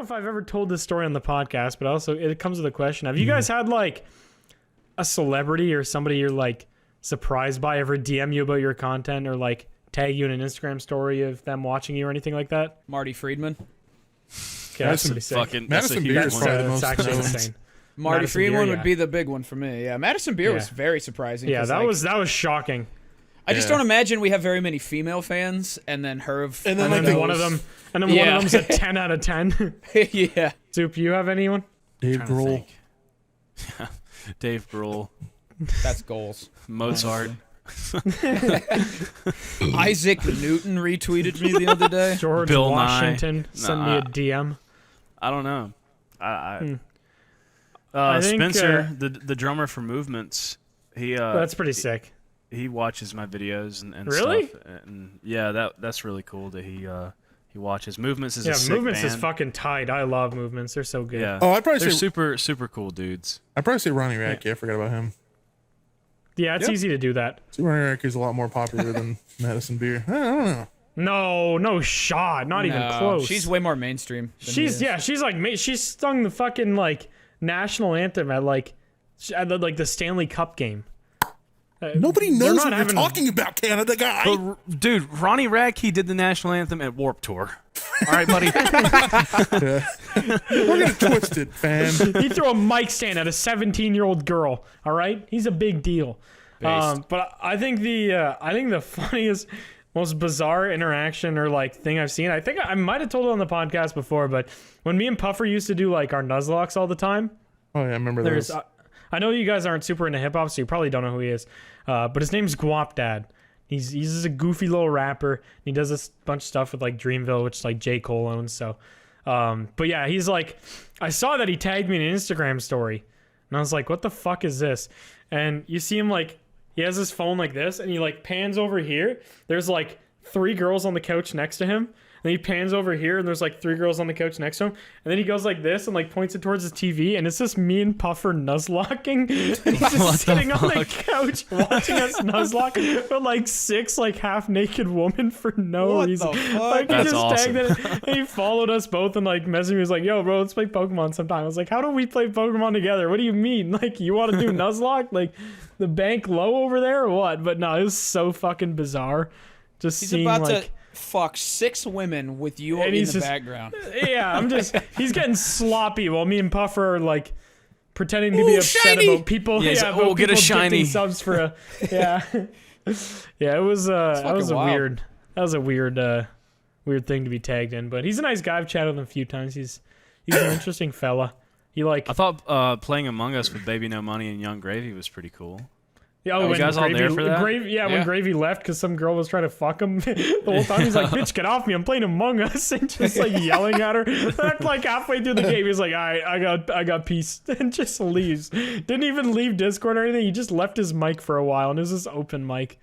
if I've ever told this story on the podcast, but also it comes with a question. Have you guys had like a celebrity or somebody you're like surprised by ever DM you about your content or like tag you in an Instagram story of them watching you or anything like that? Marty Friedman. Okay, that's pretty sick. Madison Beer is probably the most actually known. insane. Marty Madison Friedman Beer, would be the big one for me. Yeah, Madison Beer was very surprising. Yeah, 'cause, that like, was shocking. I just don't imagine we have very many female fans, and then her. And then And then one of them, one of them's a 10 out of 10. Yeah. Soup, you have anyone? Dave Grohl. Dave Grohl. That's goals. Mozart. Isaac Newton retweeted me the other day. George Bill Washington Nye. sent me a DM. I don't know. I think, Spencer, the drummer for Movements, he that's pretty sick. he watches my videos and Really? stuff. And yeah, that's really cool that he watches. Movements is a Yeah, sick Movements band. is fucking tight. I love Movements. They're so good. Yeah. Oh, I'd probably They're say super cool dudes. Ronnie Radke. I forgot about him. Yeah, it's easy to do that. Ronnie Radke is a lot more popular than Madison Beer. I don't know. No shot. Not even No, close. She's way more mainstream. than he is. She's like she sung the fucking like national anthem at like the Stanley Cup game. Nobody They're knows not what you're having- talking about, Canada guy. But, dude, Ronnie Radke did the national anthem at Warped Tour. All right, buddy. We're gonna twist it, fam. He threw a mic stand at a 17-year-old girl. All right, he's a big deal. But I think the funniest, most bizarre interaction or like thing I've seen. I think I might have told it on the podcast before, but when me and Puffer used to do like our Nuzlocks all the time. Oh yeah, I remember There's, those. I know you guys aren't super into hip hop, so you probably don't know who he is. But his name's Guap Dad. He's just a goofy little rapper. He does this bunch of stuff with like Dreamville, which like J. Cole owns. So, but yeah, he's like, I saw that he tagged me in an Instagram story, and I was like, what the fuck is this? And you see him like, he has his phone like this, and he like pans over here. There's like 3 girls on the couch next to him. And he pans over here, and there's like 3 girls on the couch next to him. And then he goes like this and like points it towards his TV, and it's just me and Puffer nuzlocking. And he's just sitting on the couch watching us nuzlock with like 6 like half naked women for no What reason. the fuck? Like he That's just awesome. tagged it, and he followed us both and like messaged me. He was like, "Yo, bro, let's play Pokemon sometime." I was like, "How do we play Pokemon together? What do you mean? Like you want to do nuzlocke? Like the bank low over there or what?" But no, it was so fucking bizarre. Just He's seeing about like. to fuck 6 women with you And in he's the just- background. Yeah, he's getting sloppy while me and Puffer are like pretending to be upset shiny! about people. Yeah, he's Yeah, like, about get a people shiny. gifting subs for a yeah. Yeah, it was that was fucking wild. a weird thing to be tagged in. But he's a nice guy. I've chatted with him a few times. He's an interesting fella. He like I thought playing Among Us with Baby No Money and Young Gravy was pretty cool. yeah, you when guys all there for that? When Yeah. Gravy left because some girl was trying to fuck him the whole time. He's like, "Bitch, get off me! I'm playing Among Us," and just like yelling at her. And like halfway through the game, he's like, "All right, I got peace," and just leaves. Didn't even leave Discord or anything. He just left his mic for a while, and it was this open mic.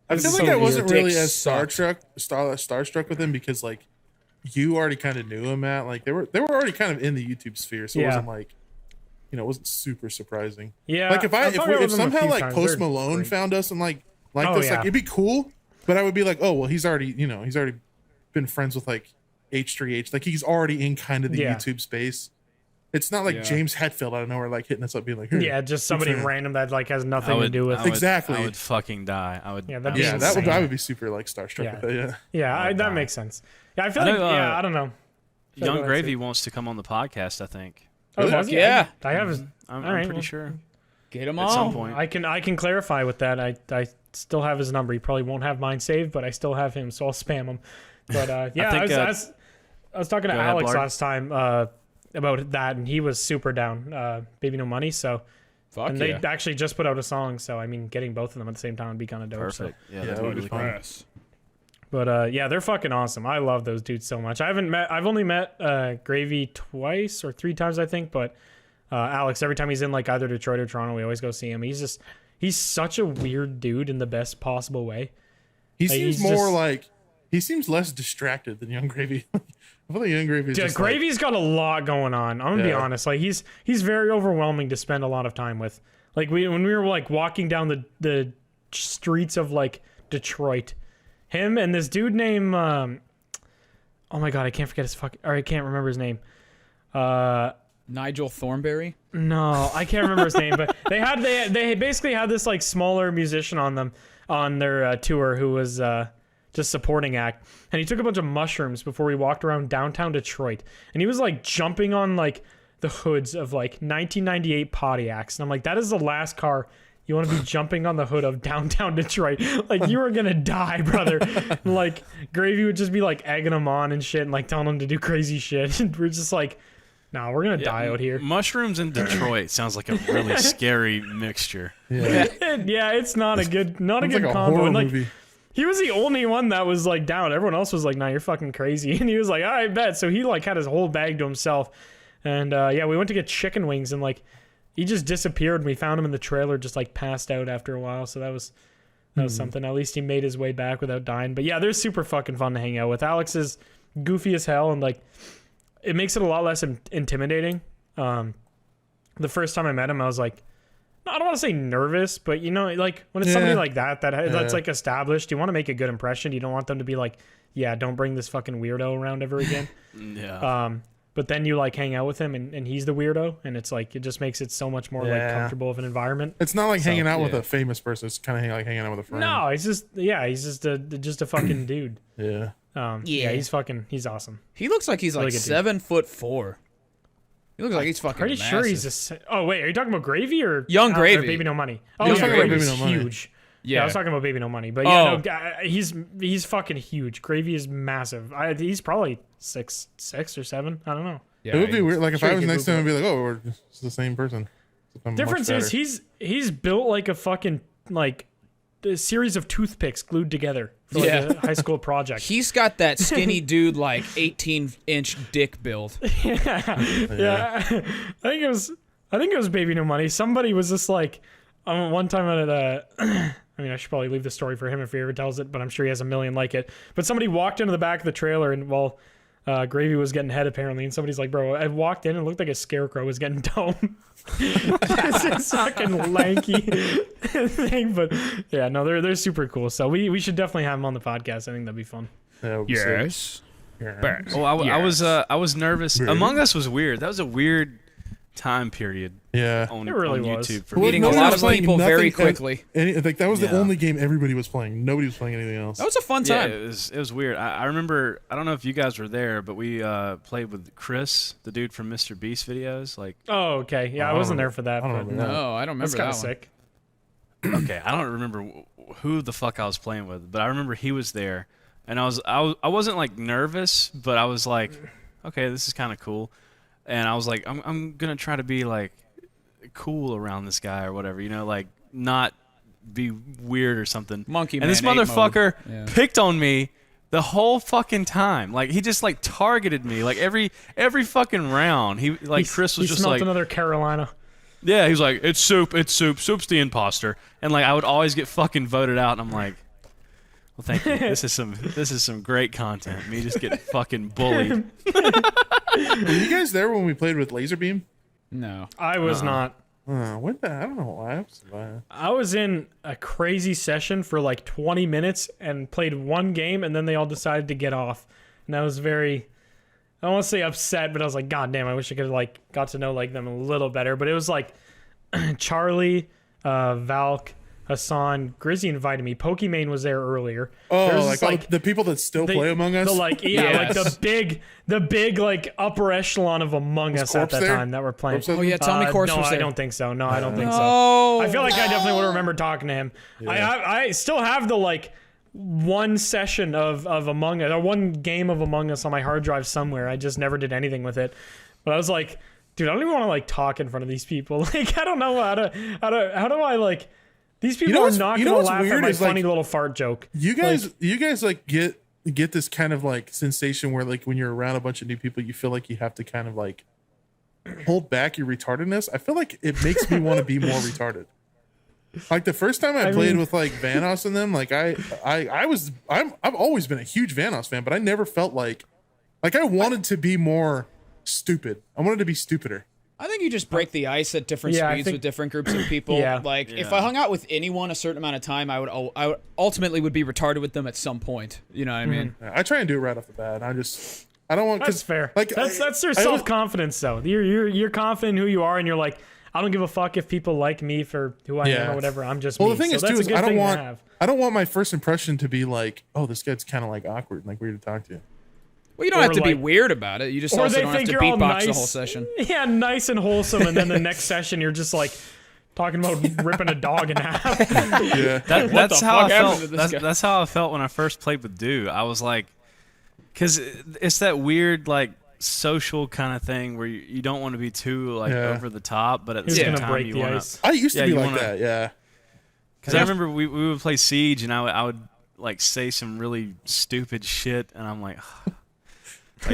I feel It's like so I wasn't weird. really Dick as sucked. starstruck with him because like you already kind of knew him, Matt. Like they were already kind of in the YouTube sphere, so it Yeah. wasn't like it wasn't super surprising. Yeah, Like if I've hung out if with him a somehow few like times. Post They're Malone great. found us and like Oh, this, yeah. like it'd be cool. But I would be like, oh well, he's already been friends with like H3H. Like he's already in kind of the Yeah. YouTube space. It's not like Yeah. James Hetfield out of nowhere like hitting us up being like, "Hey, Yeah, just somebody fan. random that like has nothing I would, to do with I would- Exactly. I would fucking die. I would. Yeah, that'd I be would- yeah, that would insane. I would be super like starstruck Yeah. with that. Yeah. Yeah, that die. makes sense. Yeah, I feel I like know, I don't know. Go Young ahead, Gravy Sid. wants to come on the podcast. I think. Oh, Really? does he? Yeah. I have his. I'm All right, pretty well, sure. Get him At on. some point. I can clarify with that. I still have his number. He probably won't have mine saved, but I still have him, so I'll spam him. But yeah, think, I was talking to go ahead, Alex Blarg. last time about that, and he was super down. Baby No Money. So Fuck and yeah. they actually just put out a song. So I mean, getting both of them at the same time would be kind of dope. Perfect. So. Yeah, Yeah, that'd that be would be really fun. cool. Yes. But yeah, they're fucking awesome. I love those dudes so much. I've only met Gravy twice or 3 times, I think. But Alex, every time he's in like either Detroit or Toronto, we always go see him. He's such a weird dude in the best possible way. He Like, seems he's more just- like he seems less distracted than Young Gravy. I feel like Young Gravy is Dude, just Gravy's got a lot going on. I'm gonna be Yeah. honest. Like he's very overwhelming to spend a lot of time with. Like when we were like walking down the streets of like Detroit, him and this dude named oh my god, I can't forget his fucking or I can't remember his name. Nigel Thornberry. No, I can't remember his name, but they basically had this like smaller musician on their tour who was just supporting act, and he took a bunch of mushrooms before we walked around downtown Detroit, and he was like jumping on like the hoods of like 1998 Pontiacs, and I'm like, that is the last car you want to be jumping on the hood of downtown Detroit. Like, you are gonna die, brother. And, like, Gravy would just be like egging him on and shit, and like telling him to do crazy shit, and we're just like, nah, we're gonna die out here. Mushrooms in Detroit sounds like a really scary mixture. Yeah. Yeah, it's not a good Sounds combo. like a horror And, like, movie. he was the only one that was like down. Everyone else was like, nah, you're fucking crazy. And he was like, I bet. So he like had his whole bag to himself. And yeah, we went to get chicken wings, and like he just disappeared, and we found him in the trailer just like passed out after a while. So that was something. At least he made his way back without dying. But yeah, they're super fucking fun to hang out with. Alex is goofy as hell, and like it makes it a lot less intimidating. The first time I met him, I was like, I don't want to say nervous, but you know, like when it's somebody like that's like established, you want to make a good impression. You don't want them to be like, yeah, don't bring this fucking weirdo around ever again. Yeah. But then you like hang out with him, and he's the weirdo, and it's like it just makes it so much more like Yeah. comfortable of an environment. It's not like hanging out with yeah. a famous person. It's kind of like hanging out with a friend. No, he's just a fucking dude. Yeah. Yeah, he's awesome. He looks like he's like Really good dude. 7'4". He looks like he's fucking Pretty massive. sure he's a. Oh wait, are you talking about Gravy or Young or Gravy? Baby No Money? Oh, Young yeah, Gravy. Gravy's Baby No Money. huge. Yeah, I was talking about Baby No Money, but yeah, no, he's fucking huge. Gravy is massive. He's probably 6'6" or 7. I don't know. Yeah, It would be weird. Like if Sure, I you was can next to him, I'd Google be like, "Oh, we're just the same person." I'm much Difference is better. he's built like a fucking like a series of toothpicks glued together for like Yeah. a high school project. He's got that skinny dude like 18-inch dick build. Yeah, I think it was Baby No Money. Somebody was just like, one time at a. I mean, I should probably leave the story for him if he ever tells it, but I'm sure he has a million like it. But somebody walked into the back of the trailer, and Gravy was getting head apparently, and somebody's like, "Bro, I walked in and it looked like a scarecrow was getting dome." It's a fucking lanky thing, but yeah, no, they're super cool. So we should definitely have them on the podcast. I think that'd be fun. Yeah, it would be sick. Yeah. Oh, I was nervous. Really? Among Us was weird. That was a weird time period Yeah. on, It really on was. YouTube for Well, me. Meeting a nobody lot was of playing people very nothing- quickly. Like that was the Yeah. only game everybody was playing. Nobody was playing anything else. That was a fun Yeah, time. it was weird. I remember. I don't know if you guys were there, but we played with Chris, the dude from Mr. Beast videos. Like, Oh, okay. Yeah, I don't wasn't remember- there for that. I don't but remember that. No, I don't that's remember kind that of one. sick. okay, I don't remember who the fuck I was playing with, but I remember he was there, and I wasn't like nervous, but I was like, okay, this is kind of cool, and I was like, I'm gonna try to be like cool around this guy or whatever, you know, like not be weird or something. Monkey and this Man 8 motherfucker mode. Yeah. picked on me the whole fucking time. Like he just like targeted me like every fucking round. He like Chris was he just smelt like another Carolina. yeah, he was like, it's soup's the imposter, and like I would always get fucking voted out, and I'm like, well, thank you. This is some great content. Me just getting fucking bullied. Were you guys there when we played with Laserbeam? No. I was not. What the? I don't know why. I was in a crazy session for like 20 minutes and played one game, and then they all decided to get off. And I was very, I don't want to say upset, but I was like, God damn, I wish I could have like got to know like them a little better. But it was like Charlie, Valk, Hassan, Grizzy invited me. Pokimane was there earlier. Oh, There's like, this, the people that still play Among Us. The like like the big like upper echelon of Among Us at Corpse that there? time that were playing. Corpse Oh yeah, tell me Corpse no, was I there. don't think so. No, I don't think so. Oh, I feel like I definitely would have remembered talking to him. I still have the like one session of Among Us or one game of Among Us on my hard drive somewhere. I just never did anything with it. But I was like, dude, I don't even want to like talk in front of these people. Like I don't know how do I like these people are not you know gonna what's laugh at weird my is, like, funny little fart joke. You guys like get this kind of like sensation where like when you're around a bunch of new people, you feel like you have to kind of like hold back your retardedness. I feel like it makes me want to be more retarded. Like the first time I played with like Vanoss and them, like I've always been a huge Vanoss fan, but I never felt like I wanted to be more stupid. I wanted to be stupider. I think you just break the ice at different Yeah, I speeds think- with different groups of people. Yeah. Like if I hung out with anyone a certain amount of time, I would ultimately would be retarded with them at some point. You know what I mean? I try and do it right off the bat. I just I don't want. That's 'cause, fair. Like That's their I always- self-confidence though. You're confident in who you are, and you're like, I don't give a fuck if people like me for who I am Yeah. or whatever. I'm just Well, me. the thing So is that's too a is good I don't thing to want have. I don't want my first impression to be like, oh, this guy's kind of like awkward and like weird to talk to. Well, you don't Or have to be like- weird about it. You just Or also they don't have think to you're all beatbox nice. the whole session. Yeah, nice and wholesome, and then the next session you're just like talking about ripping a dog in half. Yeah. That's the how fuck I happened to felt. this guy? That's how I felt when I first played with Dew. I was like, because it's that weird like social kind of thing where you don't want to be too like Yeah. over the top, but at the Who's same gonna time break you the want ice? to. I used to Yeah, be you like wanna- that. Yeah. Because I remember we would play Siege, and I would like say some really stupid shit, and I'm like,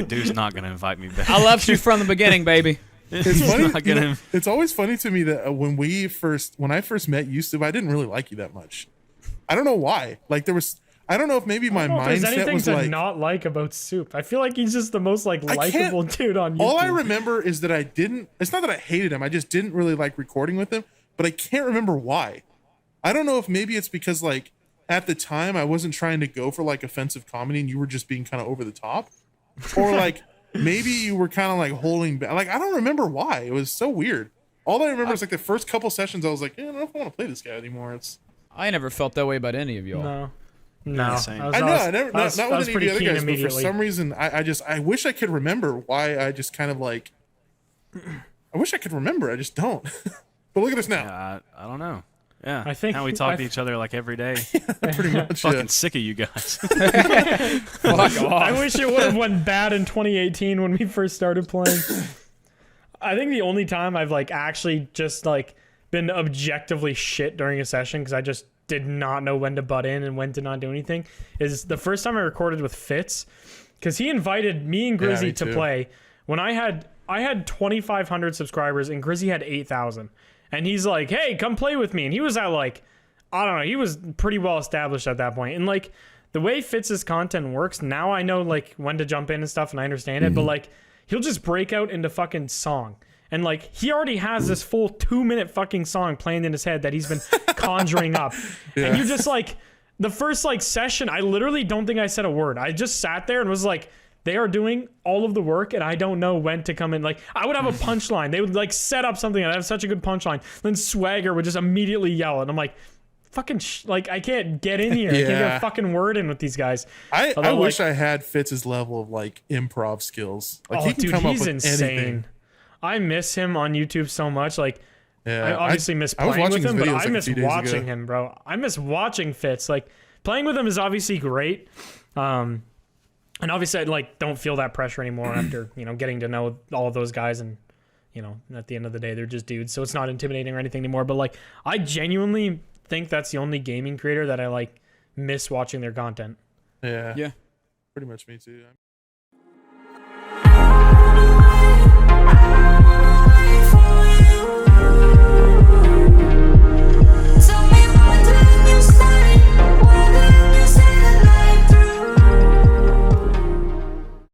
Dude's not gonna invite me back. I loved you from the beginning, baby. It's He's funny. not You know, gonna- it's always funny to me that when I first met Yusuf, I didn't really like you that much. I don't know why. Like I don't know if maybe my I don't know if there's mindset anything was to like. not like about Soup. I feel like he's just the most like I can't- likable dude on YouTube. All I remember is that I didn't. It's not that I hated him. I just didn't really like recording with him. But I can't remember why. I don't know if maybe it's because like at the time I wasn't trying to go for like offensive comedy and you were just being kind of over the top, or like maybe you were kind of like holding back. Like I don't remember why. It was so weird. All I remember is like the first couple sessions I was like, I don't know if I want to play this guy anymore. It's I never felt that way about any of y'all. No. No. Same. I know, I never, not I with was any of pretty the other keen guys, but for immediately. some reason, I wish I could remember why I just kind of like, I wish I could remember, I just don't. But look at us now. Yeah, I don't know. Yeah, I think- now we talk to each other like every day. Pretty much. Fucking Yeah. sick of you guys. Fuck off. I wish it would have went bad in 2018 when we first started playing. I think the only time I've like actually just like been objectively shit during a session because I just did not know when to butt in and when to not do anything is the first time I recorded with Fitz because he invited me and Grizzy me to too. play when I had 2,500 subscribers and Grizzy had 8,000, and he's like, "Hey, come play with me," and he was at like, I don't know, he was pretty well established at that point, and like the way Fitz's content works now, I know like when to jump in and stuff, and I understand it, but like he'll just break out into fucking song. And like he already has this full 2-minute fucking song playing in his head that he's been conjuring up. And you're just like the first like session, I literally don't think I said a word. I just sat there and was like, they are doing all of the work and I don't know when to come in. Like I would have a punchline. They would like set up something and I have such a good punchline. Then Swagger would just immediately yell and I'm like, fucking like I can't get in here. I can't get Yeah. a fucking word in with these guys. I Although, wish like- I had Fitz's level of like improv skills. Like Oh, he can dude, come up he's with insane. anything. I miss him on YouTube so much. Like Yeah, I obviously miss I was playing watching with him, his but videos, I like, a miss few days watching ago. him, bro. I miss watching Fitz. Like playing with him is obviously great. And obviously I like don't feel that pressure anymore after, getting to know all of those guys and at the end of the day they're just dudes. So it's not intimidating or anything anymore. But like I genuinely think that's the only gaming creator that I like miss watching their content. Yeah, Yeah. pretty much me too.